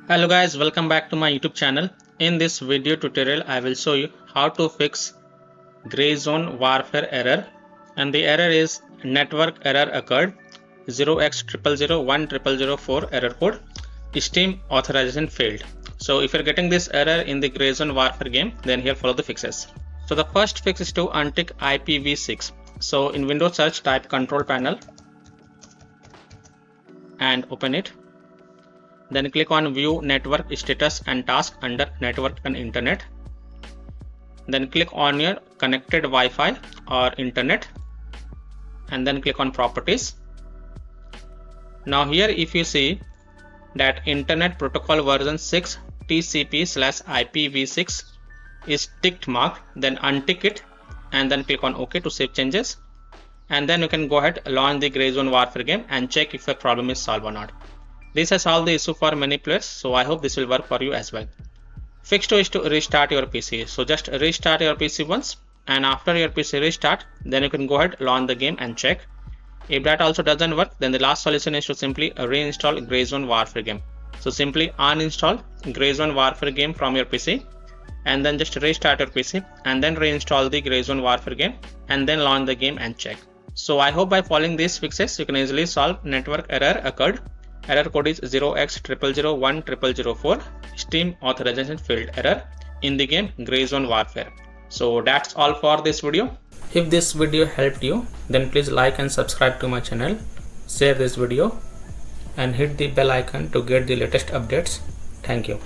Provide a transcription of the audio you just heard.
Hello guys, welcome back to my YouTube channel. In this video tutorial, I will show you how to fix gray zone warfare error, and the error is network error occurred 0X00010004 error code Steam authorization failed. So if you're getting this error in the gray zone warfare game, then here follow the fixes. So the first fix is to untick IPv6. So in Windows search type control panel and open it. Then click on view network status and task under network and internet. Then click on your connected Wi-Fi or internet and then click on properties. Now here if you see that internet protocol version 6 TCP/IPv6 is ticked marked, then untick it and then click on OK to save changes, and then you can go ahead launch the gray zone warfare game and check if the problem is solved or not. This has solved the issue for many players, so I hope this will work for you as well. Fix 2 is to restart your PC. So just restart your PC once, and after your PC restart, then you can go ahead launch the game and check. If that also doesn't work, then the last solution is to simply reinstall Gray Zone Warfare game. So simply uninstall Gray Zone Warfare game from your PC and then just restart your PC and then reinstall the Gray Zone Warfare game and then launch the game and check. So I hope by following these fixes, you can easily solve network error occurred. Error code is 0X00010004 Steam authorization failed error in the game Gray Zone Warfare. So that's all for this video. If this video helped you, then please like and subscribe to my channel, share this video and hit the bell icon to get the latest updates. Thank you.